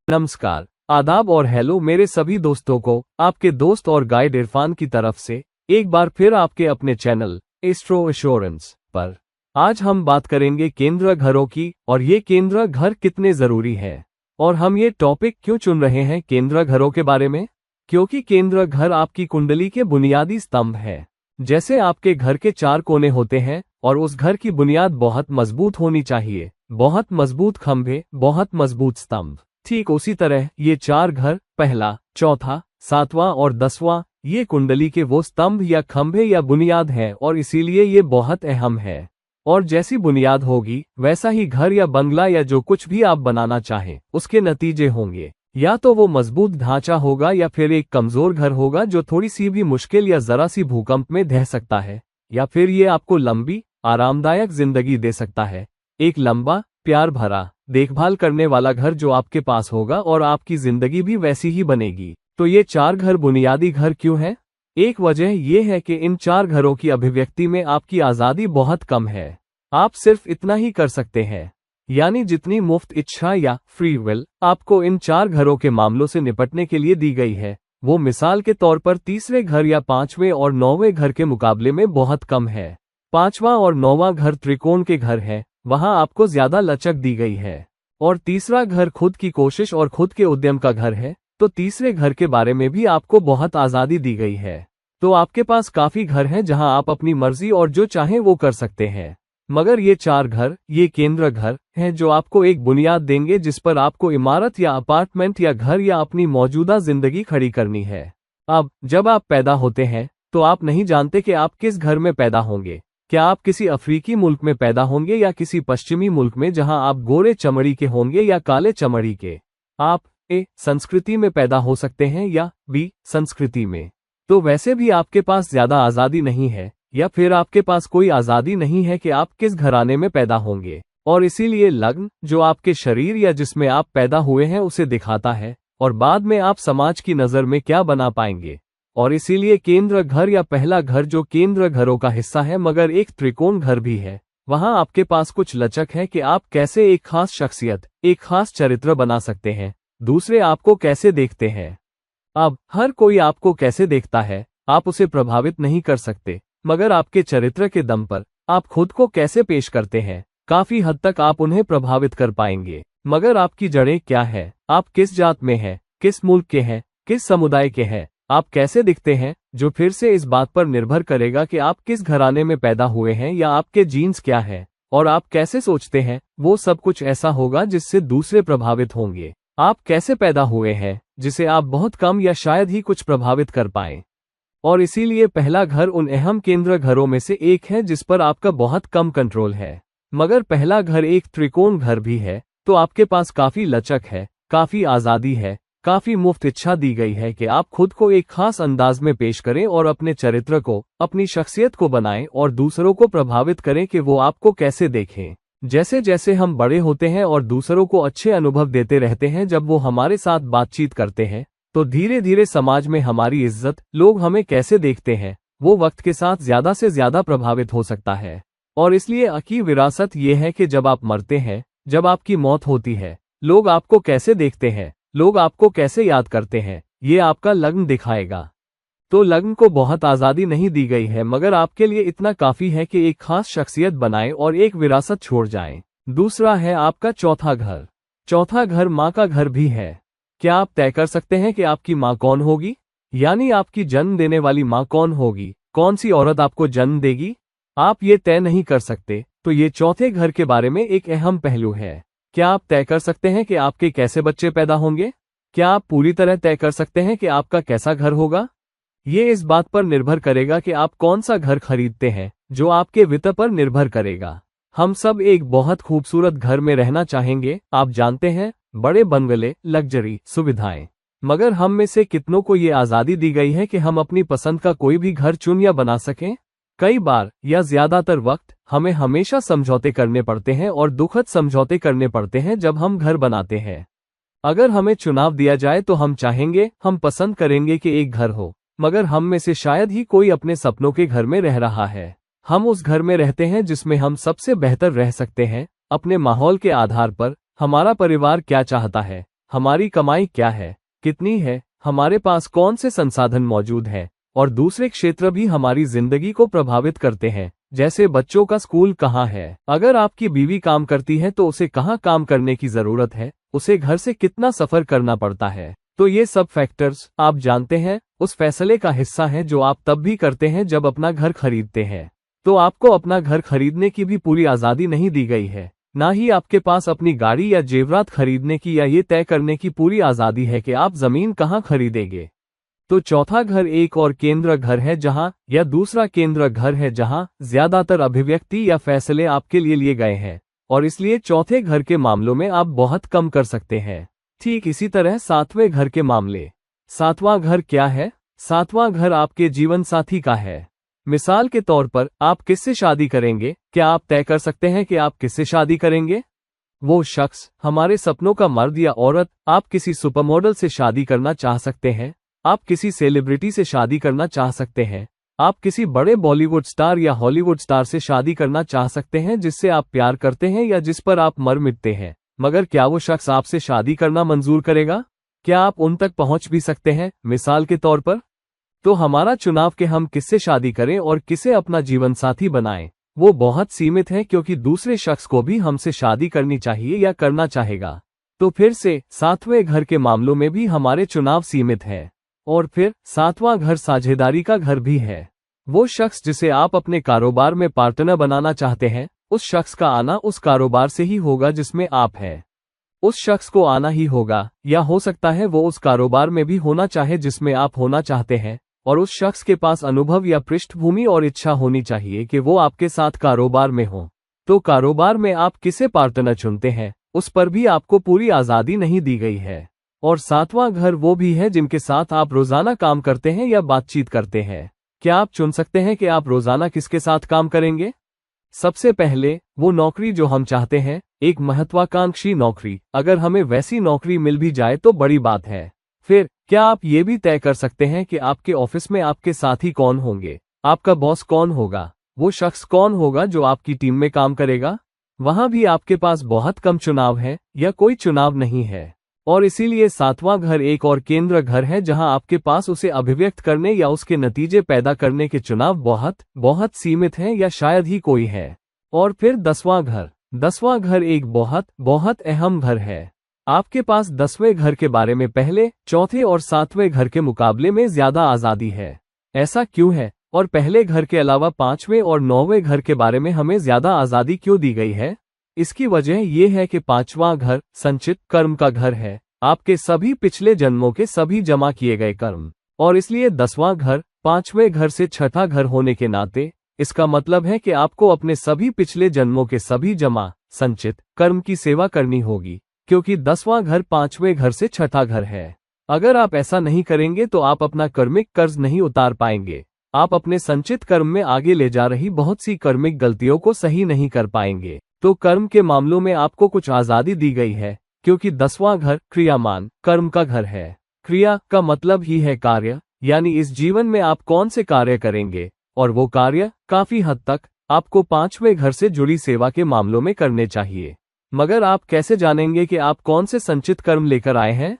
नमस्कार, आदाब और हेलो मेरे सभी दोस्तों को आपके दोस्त और गाइड इरफान की तरफ से एक बार फिर आपके अपने चैनल एस्ट्रो एश्योरेंस पर। आज हम बात करेंगे केंद्र घरों की और ये केंद्र घर कितने जरूरी है और हम ये टॉपिक क्यों चुन रहे हैं केंद्र घरों के बारे में, क्योंकि केंद्र घर आपकी कुंडली के बुनियादी स्तंभ है। जैसे आपके घर के 4 कोने होते हैं और उस घर की बुनियाद बहुत मजबूत होनी चाहिए, बहुत मजबूत खंभे, बहुत मजबूत स्तंभ, ठीक उसी तरह ये 4 घर, पहला, चौथा, 7वां और 10वां, ये कुंडली के वो स्तंभ या खंभे या बुनियाद हैं और इसीलिए ये बहुत अहम है। और जैसी बुनियाद होगी वैसा ही घर या बंगला या जो कुछ भी आप बनाना चाहें उसके नतीजे होंगे। या तो वो मजबूत ढांचा होगा या फिर एक कमजोर घर होगा जो थोड़ी सी भी मुश्किल या जरा सी भूकंप में ढह सकता है, या फिर ये आपको लंबी आरामदायक जिंदगी दे सकता है। एक लंबा, प्यार भरा, देखभाल करने वाला घर जो आपके पास होगा और आपकी जिंदगी भी वैसी ही बनेगी। तो ये 4 घर बुनियादी घर क्यों हैं? एक वजह यह है कि इन 4 घरों की अभिव्यक्ति में आपकी आज़ादी बहुत कम है। आप सिर्फ इतना ही कर सकते हैं, यानी जितनी मुफ्त इच्छा या फ्री विल आपको इन 4 घरों के मामलों से निपटने के लिए दी गई है, वो मिसाल के तौर पर तीसरे घर या 5वें और 9वें घर के मुकाबले में बहुत कम है। 5वां और 9वां घर त्रिकोण के घर है, वहां आपको ज्यादा लचक दी गई है। और तीसरा घर खुद की कोशिश और खुद के उद्यम का घर है, तो तीसरे घर के बारे में भी आपको बहुत आज़ादी दी गई है। तो आपके पास काफी घर हैं जहां आप अपनी मर्जी और जो चाहें वो कर सकते हैं। मगर ये 4 घर, ये केंद्र घर हैं जो आपको एक बुनियाद देंगे जिस पर आपको इमारत या अपार्टमेंट या घर या अपनी मौजूदा जिंदगी खड़ी करनी है। अब जब आप पैदा होते हैं तो आप नहीं जानते कि आप किस घर में पैदा होंगे। क्या आप किसी अफ्रीकी मुल्क में पैदा होंगे या किसी पश्चिमी मुल्क में जहां आप गोरे चमड़ी के होंगे या काले चमड़ी के। आप ए संस्कृति में पैदा हो सकते हैं या बी संस्कृति में। तो वैसे भी आपके पास ज्यादा आज़ादी नहीं है, या फिर आपके पास कोई आज़ादी नहीं है कि आप किस घराने में पैदा होंगे। और इसीलिए लग्न जो आपके शरीर या जिसमें आप पैदा हुए हैं उसे दिखाता है और बाद में आप समाज की नज़र में क्या बना पाएंगे। और इसीलिए केंद्र घर या पहला घर जो केंद्र घरों का हिस्सा है मगर एक त्रिकोण घर भी है, वहां आपके पास कुछ लचक है कि आप कैसे एक खास शख्सियत, एक खास चरित्र बना सकते हैं। दूसरे आपको कैसे देखते हैं। अब हर कोई आपको कैसे देखता है आप उसे प्रभावित नहीं कर सकते, मगर आपके चरित्र के दम पर आप खुद को कैसे पेश करते हैं काफी हद तक आप उन्हें प्रभावित कर पाएंगे। मगर आपकी जड़ें क्या है, आप किस जात में हैं, किस मुल्क के हैं, किस समुदाय के हैं, आप कैसे दिखते हैं, जो फिर से इस बात पर निर्भर करेगा कि आप किस घराने में पैदा हुए हैं या आपके जीन्स क्या है। और आप कैसे सोचते हैं, वो सब कुछ ऐसा होगा जिससे दूसरे प्रभावित होंगे। आप कैसे पैदा हुए हैं जिसे आप बहुत कम या शायद ही कुछ प्रभावित कर पाएं। और इसीलिए पहला घर उन अहम केंद्र घरों में से एक है जिस पर आपका बहुत कम कंट्रोल है। मगर पहला घर एक त्रिकोण घर भी है, तो आपके पास काफी लचक है, काफी आज़ादी है, काफी मुफ्त इच्छा दी गई है कि आप खुद को एक खास अंदाज में पेश करें और अपने चरित्र को, अपनी शख्सियत को बनाएं और दूसरों को प्रभावित करें कि वो आपको कैसे देखें। जैसे जैसे हम बड़े होते हैं और दूसरों को अच्छे अनुभव देते रहते हैं जब वो हमारे साथ बातचीत करते हैं, तो धीरे धीरे समाज में हमारी इज्जत, लोग हमें कैसे देखते हैं, वो वक्त के साथ ज्यादा से ज्यादा प्रभावित हो सकता है। और इसलिए अकी विरासत ये है कि जब आप मरते हैं, जब आपकी मौत होती है, लोग आपको कैसे देखते हैं, लोग आपको कैसे याद करते हैं, ये आपका लग्न दिखाएगा। तो लग्न को बहुत आज़ादी नहीं दी गई है, मगर आपके लिए इतना काफी है कि एक खास शख्सियत बनाएं और एक विरासत छोड़ जाएं। दूसरा है आपका चौथा घर। चौथा घर माँ का घर भी है। क्या आप तय कर सकते हैं कि आपकी माँ कौन होगी, यानी आपकी जन्म देने वाली माँ कौन होगी, कौन सी औरत आपको जन्म देगी? आप ये तय नहीं कर सकते, तो ये चौथे घर के बारे में एक अहम पहलू है। क्या आप तय कर सकते हैं कि आपके कैसे बच्चे पैदा होंगे? क्या आप पूरी तरह तय कर सकते हैं कि आपका कैसा घर होगा? ये इस बात पर निर्भर करेगा कि आप कौन सा घर खरीदते हैं, जो आपके वित्त पर निर्भर करेगा। हम सब एक बहुत खूबसूरत घर में रहना चाहेंगे, आप जानते हैं, बड़े बंगले, लग्जरी, सुविधाएं। मगर हम में से कितनों को ये आज़ादी दी गई है कि हम अपनी पसंद का कोई भी घर चुन या बना सकें? कई बार या ज्यादातर वक्त हमें हमेशा समझौते करने पड़ते हैं और दुखद समझौते करने पड़ते हैं जब हम घर बनाते हैं। अगर हमें चुनाव दिया जाए तो हम चाहेंगे, हम पसंद करेंगे कि एक घर हो, मगर हम में से शायद ही कोई अपने सपनों के घर में रह रहा है। हम उस घर में रहते हैं जिसमें हम सबसे बेहतर रह सकते हैं, अपने माहौल के आधार पर, हमारा परिवार क्या चाहता है, हमारी कमाई क्या है, कितनी है, हमारे पास कौन से संसाधन मौजूद हैं, और दूसरे क्षेत्र भी हमारी जिंदगी को प्रभावित करते हैं, जैसे बच्चों का स्कूल कहाँ है, अगर आपकी बीवी काम करती है तो उसे कहाँ काम करने की जरूरत है, उसे घर से कितना सफर करना पड़ता है। तो ये सब फैक्टर्स आप जानते हैं उस फैसले का हिस्सा है जो आप तब भी करते हैं जब अपना घर खरीदते हैं। तो आपको अपना घर खरीदने की भी पूरी आज़ादी नहीं दी गई है, ना ही आपके पास अपनी गाड़ी या जेवरात खरीदने की या ये तय करने की पूरी आज़ादी है कि आप जमीन कहाँ खरीदेंगे। तो चौथा घर एक और केंद्र घर है जहां, या दूसरा केंद्र घर है जहां ज्यादातर अभिव्यक्ति या फैसले आपके लिए गए हैं, और इसलिए चौथे घर के मामलों में आप बहुत कम कर सकते हैं। ठीक इसी तरह सातवें घर के मामले। सातवां घर क्या है? सातवां घर आपके जीवन साथी का है। मिसाल के तौर पर आप किससे शादी करेंगे? क्या आप तय कर सकते हैं कि आप किससे शादी करेंगे? वो शख्स, हमारे सपनों का मर्द या औरत। आप किसी सुपरमॉडल से शादी करना चाह सकते हैं, आप किसी सेलिब्रिटी से शादी करना चाह सकते हैं, आप किसी बड़े बॉलीवुड स्टार या हॉलीवुड स्टार से शादी करना चाह सकते हैं जिससे आप प्यार करते हैं या जिस पर आप मर मिटते हैं। मगर क्या वो शख्स आपसे शादी करना मंजूर करेगा? क्या आप उन तक पहुंच भी सकते हैं, मिसाल के तौर पर? तो हमारा चुनाव कि हम किससे शादी करें और किसे अपना जीवन साथी बनाएं, वो बहुत सीमित है, क्योंकि दूसरे शख्स को भी हमसे शादी करनी चाहिए या करना चाहेगा। तो फिर से सातवें घर के मामलों में भी हमारे चुनाव सीमित है। और फिर सातवां घर साझेदारी का घर भी है। वो शख्स जिसे आप अपने कारोबार में पार्टनर बनाना चाहते हैं, उस शख्स का आना उस कारोबार से ही होगा जिसमें आप हैं। उस शख्स को आना ही होगा, या हो सकता है वो उस कारोबार में भी होना चाहे जिसमें आप होना चाहते हैं, और उस शख्स के पास अनुभव या पृष्ठभूमि और इच्छा होनी चाहिए कि वो आपके साथ कारोबार में हो। तो कारोबार में आप किसे पार्टनर चुनते हैं, उस पर भी आपको पूरी आज़ादी नहीं दी गई है। और सातवां घर वो भी है जिनके साथ आप रोजाना काम करते हैं या बातचीत करते हैं। क्या आप चुन सकते हैं कि आप रोजाना किसके साथ काम करेंगे? सबसे पहले वो नौकरी जो हम चाहते हैं, एक महत्वाकांक्षी नौकरी। अगर हमें वैसी नौकरी मिल भी जाए तो बड़ी बात है। फिर क्या आप ये भी तय कर सकते हैं कि आपके ऑफिस में आपके साथी कौन होंगे, आपका बॉस कौन होगा, वो शख्स कौन होगा जो आपकी टीम में काम करेगा? वहां भी आपके पास बहुत कम चुनाव है या कोई चुनाव नहीं है। और इसीलिए सातवां घर एक और केंद्र घर है जहां आपके पास उसे अभिव्यक्त करने या उसके नतीजे पैदा करने के चुनाव बहुत सीमित हैं या शायद ही कोई है। और फिर दसवां घर। दसवां घर एक बहुत अहम घर है। आपके पास 10वें घर के बारे में पहले, चौथे और सातवें घर के मुकाबले में ज्यादा आज़ादी है। ऐसा क्यों है? और पहले घर के अलावा 5वें और 9वें घर के बारे में हमें ज्यादा आज़ादी क्यों दी गई है? इसकी वजह यह है कि 5वां घर संचित कर्म का घर है, आपके सभी पिछले जन्मों के सभी जमा किए गए कर्म। और इसलिए 10वां घर 5वें घर से छठा घर होने के नाते इसका मतलब है कि आपको अपने सभी पिछले जन्मों के सभी जमा संचित कर्म की सेवा करनी होगी, क्योंकि 10वां घर 5वें घर से छठा घर है। अगर आप ऐसा नहीं करेंगे तो आप अपना कर्मिक कर्ज नहीं उतार पाएंगे, आप अपने संचित कर्म में आगे ले जा रही बहुत सी कर्मिक गलतियों को सही नहीं कर पाएंगे। तो कर्म के मामलों में आपको कुछ आज़ादी दी गई है, क्योंकि 10वां घर क्रियामान कर्म का घर है। क्रिया का मतलब ही है कार्य, यानी इस जीवन में आप कौन से कार्य करेंगे, और वो कार्य काफी हद तक आपको 5वें घर से जुड़ी सेवा के मामलों में करने चाहिए। मगर आप कैसे जानेंगे कि आप कौन से संचित कर्म लेकर आए हैं?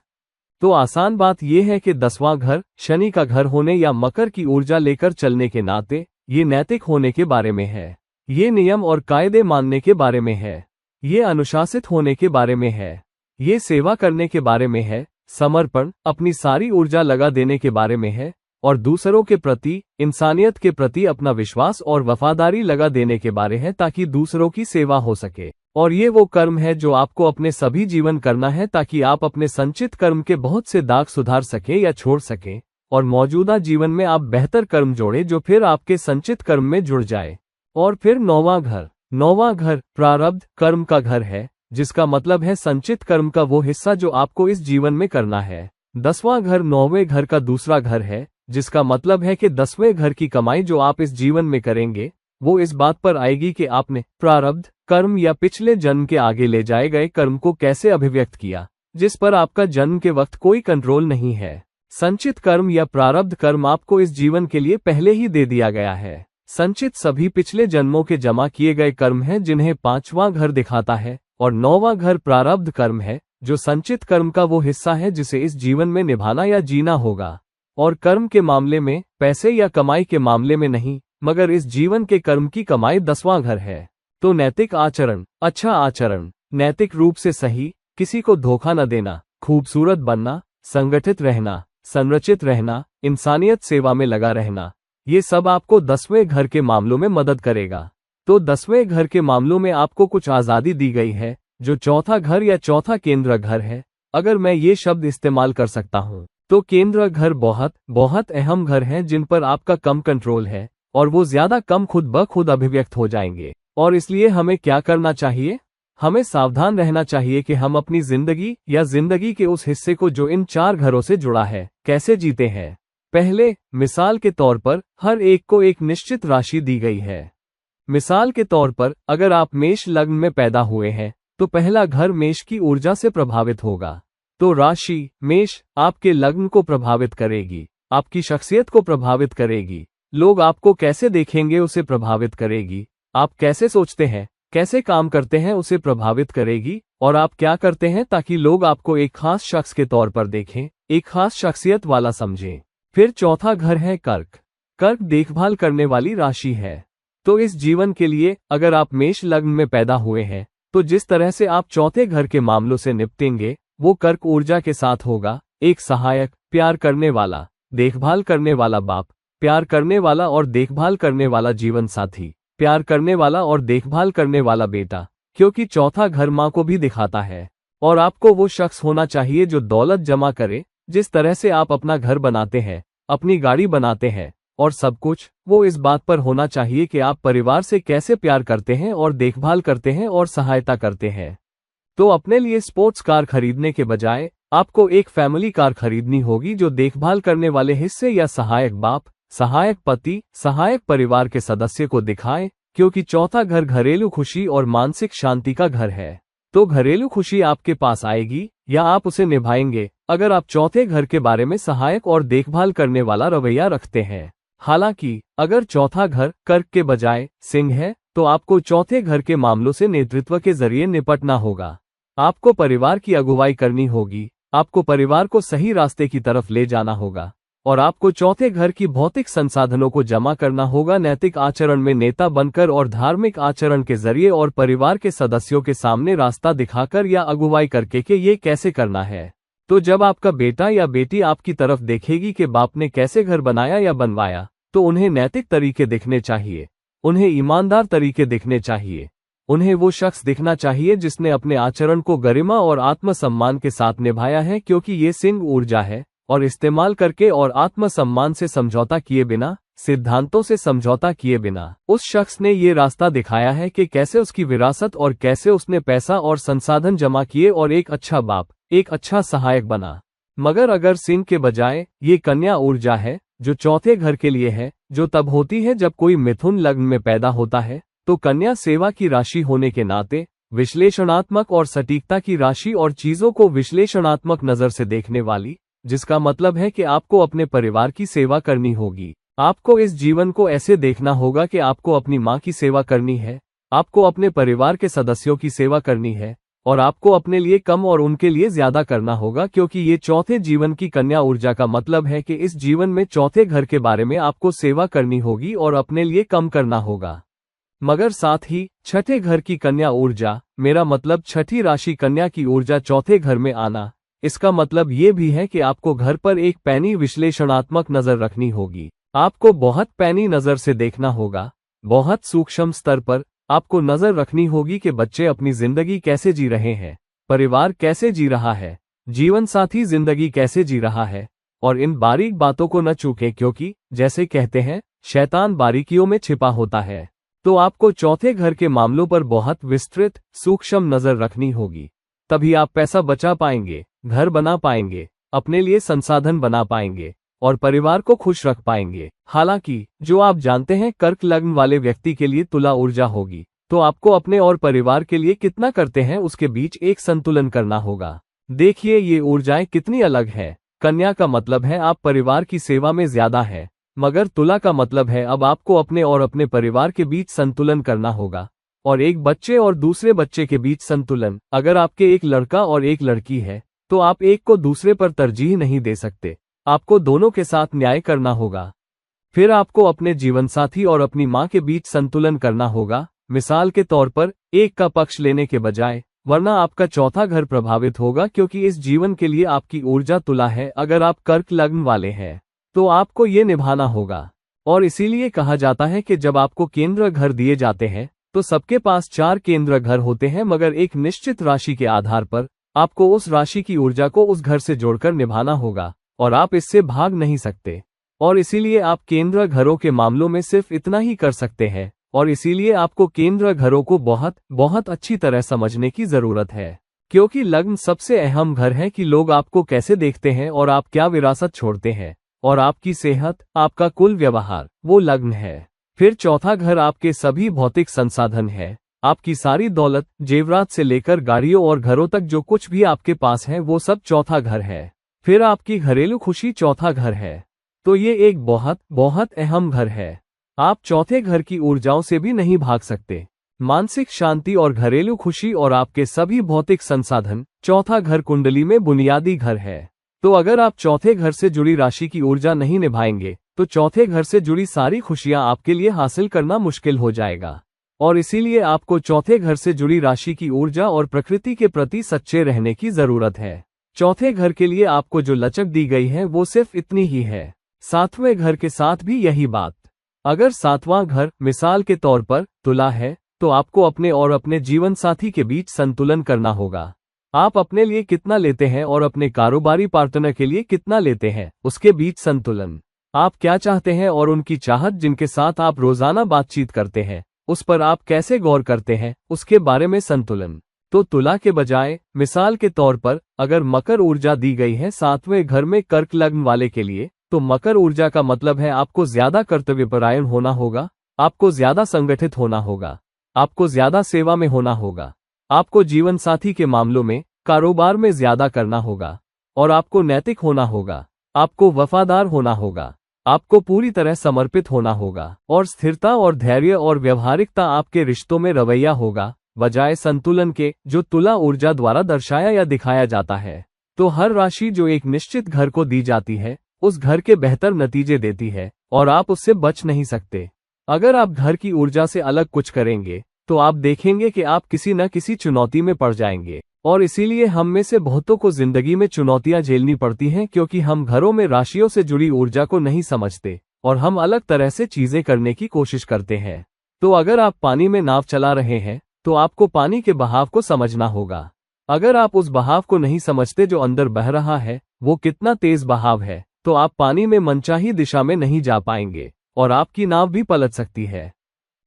तो आसान बात यह है कि 10वां घर शनि का घर होने या मकर की ऊर्जा लेकर चलने के नाते ये नैतिक होने के बारे में है, ये नियम और कायदे मानने के बारे में है, ये अनुशासित होने के बारे में है, ये सेवा करने के बारे में है, समर्पण अपनी सारी ऊर्जा लगा देने के बारे में है, और दूसरों के प्रति, इंसानियत के प्रति अपना विश्वास और वफादारी लगा देने के बारे है ताकि दूसरों की सेवा हो सके। और ये वो कर्म है जो आपको अपने सभी जीवन करना है ताकि आप अपने संचित कर्म के बहुत से दाग सुधार सकें या छोड़ सकें, और मौजूदा जीवन में आप बेहतर कर्म जोड़े जो फिर आपके संचित कर्म में जुड़ जाए। और फिर 9वां घर। 9वां घर प्रारब्ध कर्म का घर है, जिसका मतलब है संचित कर्म का वो हिस्सा जो आपको इस जीवन में करना है। 10वां घर 9वें घर का दूसरा घर है, जिसका मतलब है कि 10वें घर की कमाई जो आप इस जीवन में करेंगे वो इस बात पर आएगी कि आपने प्रारब्ध कर्म या पिछले जन्म के आगे ले जाए गए कर्म को कैसे अभिव्यक्त किया, जिस पर आपका जन्म के वक्त कोई कंट्रोल नहीं है। संचित कर्म या प्रारब्ध कर्म आपको इस जीवन के लिए पहले ही दे दिया गया है। संचित सभी पिछले जन्मों के जमा किए गए कर्म हैं जिन्हें 5वां घर दिखाता है, और 9वां घर प्रारब्ध कर्म है, जो संचित कर्म का वो हिस्सा है जिसे इस जीवन में निभाना या जीना होगा। और कर्म के मामले में, पैसे या कमाई के मामले में नहीं, मगर इस जीवन के कर्म की कमाई 10वां घर है। तो नैतिक आचरण, अच्छा आचरण, नैतिक रूप से सही, किसी को धोखा न देना, खूबसूरत बनना, संगठित रहना, संरचित रहना, इंसानियत सेवा में लगा रहना, ये सब आपको 10वें घर के मामलों में मदद करेगा। तो 10वें घर के मामलों में आपको कुछ आज़ादी दी गई है, जो चौथा घर या चौथा केंद्र घर है। अगर मैं ये शब्द इस्तेमाल कर सकता हूँ, तो केंद्र घर बहुत बहुत अहम घर हैं जिन पर आपका कम कंट्रोल है, और वो ज्यादा कम खुद ब खुद अभिव्यक्त हो जाएंगे। और इसलिए हमें क्या करना चाहिए? हमें सावधान रहना चाहिए कि हम अपनी जिंदगी या जिंदगी के उस हिस्से को जो इन 4 घरों से जुड़ा है, कैसे जीते हैं। पहले, मिसाल के तौर पर, हर एक को एक निश्चित राशि दी गई है। मिसाल के तौर पर, अगर आप मेष लग्न में पैदा हुए हैं, तो पहला घर मेष की ऊर्जा से प्रभावित होगा। तो राशि मेष आपके लग्न को प्रभावित करेगी, आपकी शख्सियत को प्रभावित करेगी, लोग आपको कैसे देखेंगे उसे प्रभावित करेगी, आप कैसे सोचते हैं, कैसे काम करते हैं उसे प्रभावित करेगी, और आप क्या करते हैं ताकि लोग आपको एक खास शख्स के तौर पर देखें, एक खास शख्सियत वाला समझें। फिर चौथा घर है कर्क। कर्क देखभाल करने वाली राशि है। तो इस जीवन के लिए अगर आप मेष लग्न में पैदा हुए हैं, तो जिस तरह से आप चौथे घर के मामलों से निपटेंगे वो कर्क ऊर्जा के साथ होगा। एक सहायक, प्यार करने वाला, देखभाल करने वाला बाप, प्यार करने वाला और देखभाल करने वाला जीवन साथी, प्यार करने वाला और देखभाल करने वाला बेटा, क्योंकि चौथा घर माँ को भी दिखाता है। और आपको वो शख्स होना चाहिए जो दौलत जमा करे। जिस तरह से आप अपना घर बनाते हैं, अपनी गाड़ी बनाते हैं और सब कुछ, वो इस बात पर होना चाहिए कि आप परिवार से कैसे प्यार करते हैं और देखभाल करते हैं और सहायता करते हैं। तो अपने लिए स्पोर्ट्स कार खरीदने के बजाय आपको एक फैमिली कार खरीदनी होगी जो देखभाल करने वाले हिस्से या सहायक बाप, सहायक पति, सहायक परिवार के सदस्य को दिखाए, क्योंकि चौथा घर घरेलू खुशी और मानसिक शांति का घर है। तो घरेलू खुशी आपके पास आएगी या आप उसे निभाएंगे अगर आप चौथे घर के बारे में सहायक और देखभाल करने वाला रवैया रखते हैं। हालांकि अगर चौथा घर कर्क के बजाय सिंह है, तो आपको चौथे घर के मामलों से नेतृत्व के जरिए निपटना होगा। आपको परिवार की अगुवाई करनी होगी, आपको परिवार को सही रास्ते की तरफ ले जाना होगा, और आपको चौथे घर की भौतिक संसाधनों को जमा करना होगा नैतिक आचरण में नेता बनकर और धार्मिक आचरण के जरिए और परिवार के सदस्यों के सामने रास्ता दिखाकर या अगुवाई करके कि ये कैसे करना है। तो जब आपका बेटा या बेटी आपकी तरफ देखेगी कि बाप ने कैसे घर बनाया या बनवाया, तो उन्हें नैतिक तरीके दिखने चाहिए, उन्हें ईमानदार तरीके दिखने चाहिए, उन्हें वो शख्स दिखना चाहिए जिसने अपने आचरण को गरिमा और आत्मसम्मान के साथ निभाया है, क्योंकि ये सिंह ऊर्जा है। और इस्तेमाल करके और आत्मसम्मान से समझौता किए बिना, सिद्धांतों से समझौता किए बिना, उस शख्स ने ये रास्ता दिखाया है कि कैसे उसकी विरासत और कैसे उसने पैसा और संसाधन जमा किए और एक अच्छा बाप, एक अच्छा सहायक बना। मगर अगर सिंह के बजाय ये कन्या ऊर्जा है जो चौथे घर के लिए है, जो तब होती है जब कोई मिथुन लग्न में पैदा होता है, तो कन्या सेवा की राशि होने के नाते विश्लेषणात्मक और सटीकता की राशि और चीजों को विश्लेषणात्मक नजर से देखने वाली, जिसका मतलब है कि आपको अपने परिवार की सेवा करनी होगी। आपको इस जीवन को ऐसे देखना होगा कि आपको अपनी माँ की सेवा करनी है, आपको अपने परिवार के सदस्यों की सेवा करनी है, और आपको अपने लिए कम और उनके लिए ज्यादा करना होगा, क्योंकि ये चौथे जीवन की कन्या ऊर्जा का मतलब है कि इस जीवन में चौथे घर के बारे में आपको सेवा करनी होगी और अपने लिए कम करना होगा। मगर साथ ही छठे घर की कन्या ऊर्जा, मेरा मतलब छठी राशि कन्या की ऊर्जा चौथे घर में आना, इसका मतलब ये भी है कि आपको घर पर एक पैनी विश्लेषणात्मक नजर रखनी होगी। आपको बहुत पैनी नजर से देखना होगा, बहुत सूक्ष्म स्तर पर आपको नजर रखनी होगी कि बच्चे अपनी जिंदगी कैसे जी रहे हैं, परिवार कैसे जी रहा है, जीवन साथी जिंदगी कैसे जी रहा है, और इन बारीक बातों को न चूकें, क्योंकि जैसे कहते हैं शैतान बारीकियों में छिपा होता है। तो आपको चौथे घर के मामलों पर बहुत विस्तृत सूक्ष्म नजर रखनी होगी, तभी आप पैसा बचा पाएंगे, घर बना पाएंगे, अपने लिए संसाधन बना पाएंगे और परिवार को खुश रख पाएंगे। हालांकि जो आप जानते हैं कर्क लग्न वाले व्यक्ति के लिए तुला ऊर्जा होगी, तो आपको अपने और परिवार के लिए कितना करते हैं उसके बीच एक संतुलन करना होगा। देखिए ये ऊर्जाएं कितनी अलग है। कन्या का मतलब है आप परिवार की सेवा में ज्यादा है, मगर तुला का मतलब है अब आपको अपने और अपने परिवार के बीच संतुलन करना होगा, और एक बच्चे और दूसरे बच्चे के बीच संतुलन। अगर आपके एक लड़का और एक लड़की है तो आप एक को दूसरे पर तरजीह नहीं दे सकते, आपको दोनों के साथ न्याय करना होगा। फिर आपको अपने जीवनसाथी और अपनी माँ के बीच संतुलन करना होगा, मिसाल के तौर पर एक का पक्ष लेने के बजाय, वरना आपका चौथा घर प्रभावित होगा क्योंकि इस जीवन के लिए आपकी ऊर्जा तुला है। अगर आप कर्क लग्न वाले हैं तो आपको ये निभाना होगा, और इसीलिए कहा जाता है कि जब आपको केंद्र घर दिए जाते हैं तो सबके पास 4 केंद्र घर होते हैं, मगर एक निश्चित राशि के आधार पर आपको उस राशि की ऊर्जा को उस घर से जोड़कर निभाना होगा और आप इससे भाग नहीं सकते। और इसीलिए आप केंद्र घरों के मामलों में सिर्फ इतना ही कर सकते हैं, और इसीलिए आपको केंद्र घरों को बहुत बहुत अच्छी तरह समझने की जरूरत है, क्योंकि लग्न सबसे अहम घर है कि लोग आपको कैसे देखते हैं और आप क्या विरासत छोड़ते हैं, और आपकी सेहत, आपका कुल व्यवहार, वो लग्न है। फिर चौथा घर आपके सभी भौतिक संसाधन है, आपकी सारी दौलत, जेवरात से लेकर गाड़ियों और घरों तक जो कुछ भी आपके पास है वो सब चौथा घर है। फिर आपकी घरेलू खुशी चौथा घर है, तो ये एक बहुत बहुत अहम घर है। आप चौथे घर की ऊर्जाओं से भी नहीं भाग सकते। मानसिक शांति और घरेलू खुशी और आपके सभी भौतिक संसाधन, चौथा घर कुंडली में बुनियादी घर है। तो अगर आप चौथे घर से जुड़ी राशि की ऊर्जा नहीं निभाएंगे तो चौथे घर से जुड़ी सारी खुशियां आपके लिए हासिल करना मुश्किल हो जाएगा। और इसीलिए आपको चौथे घर से जुड़ी राशि की ऊर्जा और प्रकृति के प्रति सच्चे रहने की जरूरत है। चौथे घर के लिए आपको जो लचक दी गई है वो सिर्फ इतनी ही है। सातवें घर के साथ भी यही बात। अगर सातवां घर मिसाल के तौर पर तुला है तो आपको अपने और अपने जीवन साथी के बीच संतुलन करना होगा। आप अपने लिए कितना लेते हैं और अपने कारोबारी पार्टनर के लिए कितना लेते हैं, उसके बीच संतुलन। आप क्या चाहते हैं और उनकी चाहत, जिनके साथ आप रोजाना बातचीत करते हैं, उस पर आप कैसे गौर करते हैं, उसके बारे में संतुलन। तो तुला के बजाय मिसाल के तौर पर अगर मकर ऊर्जा दी गई है सातवें घर में कर्क लग्न वाले के लिए, तो मकर ऊर्जा का मतलब है आपको ज्यादा कर्तव्यपरायण होना होगा, आपको ज्यादा संगठित होना होगा, आपको ज्यादा सेवा में होना होगा, आपको जीवन साथी के मामलों में, कारोबार में ज्यादा करना होगा, और आपको नैतिक होना होगा, आपको वफादार होना होगा, आपको पूरी तरह समर्पित होना होगा, और स्थिरता और धैर्य और व्यवहारिकता आपके रिश्तों में रवैया होगा, बजाय संतुलन के जो तुला ऊर्जा द्वारा दर्शाया या दिखाया जाता है। तो हर राशि जो एक निश्चित घर को दी जाती है उस घर के बेहतर नतीजे देती है और आप उससे बच नहीं सकते। अगर आप घर की ऊर्जा से अलग कुछ करेंगे तो आप देखेंगे कि आप किसी न किसी चुनौती में पड़ जाएंगे। और इसीलिए हम में से बहुतों को जिंदगी में चुनौतियां झेलनी पड़ती हैं क्योंकि हम घरों में राशियों से जुड़ी ऊर्जा को नहीं समझते और हम अलग तरह से चीजें करने की कोशिश करते हैं। तो अगर आप पानी में नाव चला रहे हैं तो आपको पानी के बहाव को समझना होगा। अगर आप उस बहाव को नहीं समझते जो अंदर बह रहा है, वो कितना तेज बहाव है, तो आप पानी में मनचाही दिशा में नहीं जा पाएंगे और आपकी नाव भी पलट सकती है।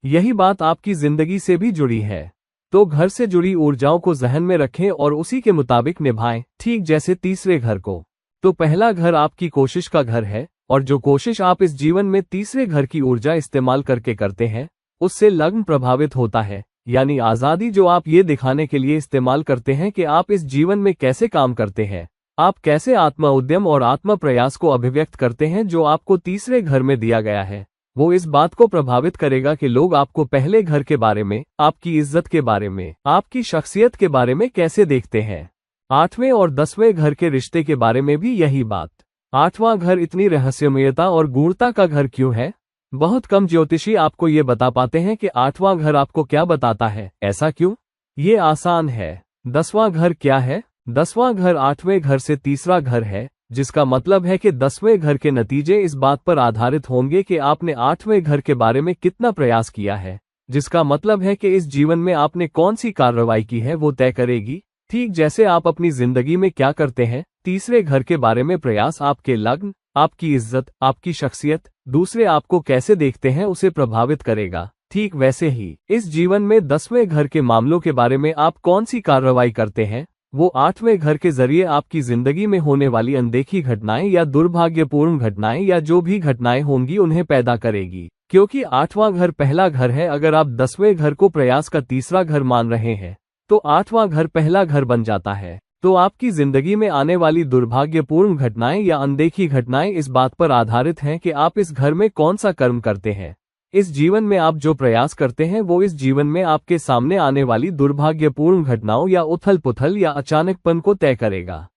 यही बात आपकी जिंदगी से भी जुड़ी है। तो घर से जुड़ी ऊर्जाओं को जहन में रखें और उसी के मुताबिक निभाएं, ठीक जैसे तीसरे घर को। तो पहला घर आपकी कोशिश का घर है और जो कोशिश आप इस जीवन में तीसरे घर की ऊर्जा इस्तेमाल करके करते हैं उससे लग्न प्रभावित होता है, यानी आजादी जो आप ये दिखाने के लिए इस्तेमाल करते हैं कि आप इस जीवन में कैसे काम करते हैं, आप कैसे आत्मा उद्यम और आत्मा प्रयास को अभिव्यक्त करते हैं जो आपको तीसरे घर में दिया गया है, वो इस बात को प्रभावित करेगा कि लोग आपको पहले घर के बारे में, आपकी इज्जत के बारे में, आपकी शख्सियत के बारे में कैसे देखते हैं। 8वें और 10वें घर के रिश्ते के बारे में भी यही बात। 8वां घर इतनी रहस्यमयता और गूढ़ता का घर क्यों है? बहुत कम ज्योतिषी आपको ये बता पाते हैं कि 8वां घर आपको क्या बताता है। ऐसा क्यों? ये आसान है। 10वां घर क्या है? 10वां घर 8वें घर से तीसरा घर है, जिसका मतलब है कि 10वें घर के नतीजे इस बात पर आधारित होंगे कि आपने 8वें घर के बारे में कितना प्रयास किया है, जिसका मतलब है कि इस जीवन में आपने कौन सी कार्रवाई की है वो तय करेगी। ठीक जैसे आप अपनी जिंदगी में क्या करते हैं, तीसरे घर के बारे में प्रयास आपके लग्न, आपकी इज्जत, आपकी शख्सियत, दूसरे आपको कैसे देखते हैं उसे प्रभावित करेगा। ठीक वैसे ही इस जीवन में 10वें घर के मामलों के बारे में आप कौन सी कार्रवाई करते हैं वो 8वें घर के जरिए आपकी जिंदगी में होने वाली अनदेखी घटनाएं या दुर्भाग्यपूर्ण घटनाएं या जो भी घटनाएं होंगी उन्हें पैदा करेगी। क्योंकि 8वां घर पहला घर है, अगर आप 10वें घर को प्रयास का तीसरा घर मान रहे हैं तो 8वां घर पहला घर बन जाता है। तो आपकी जिंदगी में आने वाली दुर्भाग्यपूर्ण घटनाएं या अनदेखी घटनाएं इस बात पर आधारित हैं कि आप इस घर में कौन सा कर्म करते हैं। इस जीवन में आप जो प्रयास करते हैं वो इस जीवन में आपके सामने आने वाली दुर्भाग्यपूर्ण घटनाओं या उथल पुथल या अचानकपन को तय करेगा।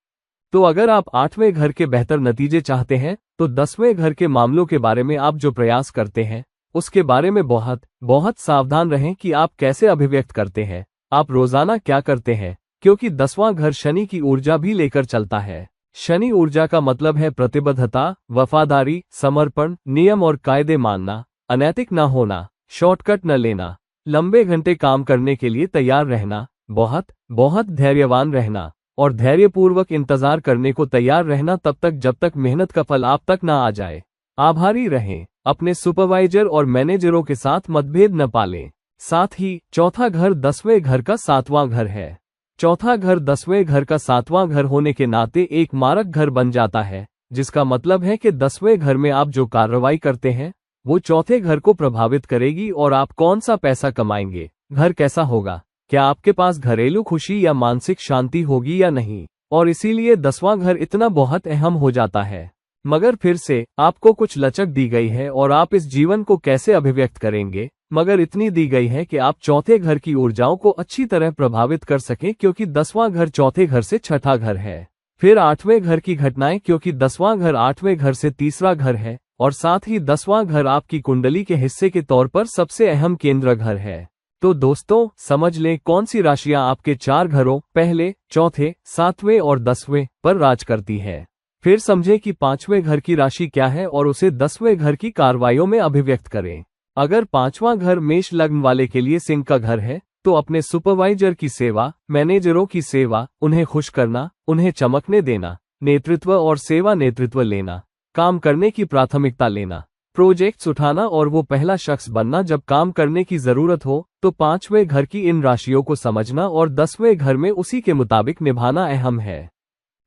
तो अगर आप 8वें घर के बेहतर नतीजे चाहते हैं तो 10वें घर के मामलों के बारे में आप जो प्रयास करते हैं उसके बारे में बहुत बहुत सावधान रहें कि आप कैसे अभिव्यक्त करते हैं, आप रोजाना क्या करते हैं, क्योंकि 10वां घर शनि की ऊर्जा भी लेकर चलता है। शनि ऊर्जा का मतलब है प्रतिबद्धता, वफादारी, समर्पण, नियम और कायदे मानना, अनैतिक न होना, शॉर्टकट न लेना, लंबे घंटे काम करने के लिए तैयार रहना, बहुत बहुत धैर्यवान रहना और धैर्यपूर्वक इंतजार करने को तैयार रहना तब तक जब तक मेहनत का फल आप तक न आ जाए। आभारी रहें, अपने सुपरवाइजर और मैनेजरों के साथ मतभेद न पालें। साथ ही चौथा घर 10वें घर का 7वां घर है। चौथा घर 10वें घर का 7वां घर होने के नाते एक मारक घर बन जाता है, जिसका मतलब है कि 10वें घर में आप जो कार्रवाई करते हैं वो चौथे घर को प्रभावित करेगी और आप कौन सा पैसा कमाएंगे, घर कैसा होगा, क्या आपके पास घरेलू खुशी या मानसिक शांति होगी या नहीं, और इसीलिए 10वां घर इतना बहुत अहम हो जाता है। मगर फिर से आपको कुछ लचक दी गई है और आप इस जीवन को कैसे अभिव्यक्त करेंगे, मगर इतनी दी गई है कि आप चौथे घर की ऊर्जाओं को अच्छी तरह प्रभावित कर सकें, क्योंकि 10वां घर चौथे घर से छठा घर है। फिर 8वें घर की घटनाएं, क्योंकि 10वां घर 8वें घर से तीसरा घर है और साथ ही 10वां घर आपकी कुंडली के हिस्से के तौर पर सबसे अहम केंद्र घर है। तो दोस्तों समझ लें कौन सी राशियां आपके 4 घरों पहले, चौथे, 7वें और 10वें पर राज करती है। फिर समझें कि 5वें घर की राशि क्या है और उसे 10वें घर की कार्रवाइयों में अभिव्यक्त करें। अगर 5वां घर मेष लग्न वाले के लिए सिंह का घर है तो अपने सुपरवाइजर की सेवा, मैनेजरों की सेवा, उन्हें खुश करना, उन्हें चमकने देना, नेतृत्व और सेवा नेतृत्व लेना, काम करने की प्राथमिकता लेना, प्रोजेक्ट्स उठाना और वो पहला शख्स बनना जब काम करने की जरूरत हो, तो 5वें घर की इन राशियों को समझना और 10वें घर में उसी के मुताबिक निभाना अहम है।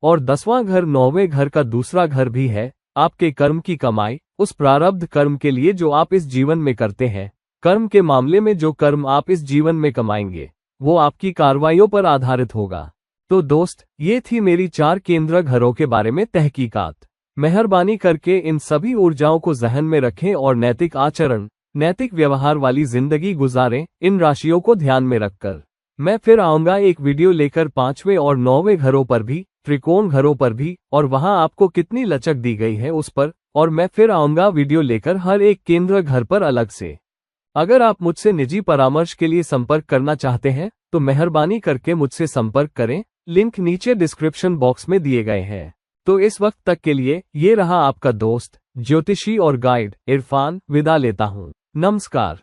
और 10वां घर 9वें घर का दूसरा घर भी है, आपके कर्म की कमाई, उस प्रारब्ध कर्म के लिए जो आप इस जीवन में करते हैं। कर्म के मामले में जो कर्म आप इस जीवन में कमाएंगे वो आपकी कार्रवाइयों पर आधारित होगा। तो दोस्त, ये थी मेरी 4 केंद्र घरों के बारे में तहकीकात। मेहरबानी करके इन सभी ऊर्जाओं को जहन में रखें और नैतिक आचरण, नैतिक व्यवहार वाली जिंदगी गुजारें इन राशियों को ध्यान में रखकर। मैं फिर आऊंगा एक वीडियो लेकर 5वें और 9वें घरों पर भी, त्रिकोण घरों पर भी, और वहां आपको कितनी लचक दी गई है उस पर, और मैं फिर आऊंगा वीडियो लेकर हर एक केंद्र घर पर अलग से। अगर आप मुझसे निजी परामर्श के लिए संपर्क करना चाहते हैं तो मेहरबानी करके मुझसे संपर्क करें, लिंक नीचे डिस्क्रिप्शन बॉक्स में दिए गए हैं। तो इस वक्त तक के लिए ये रहा आपका दोस्त, ज्योतिषी और गाइड इरफान, विदा लेता हूँ। नमस्कार।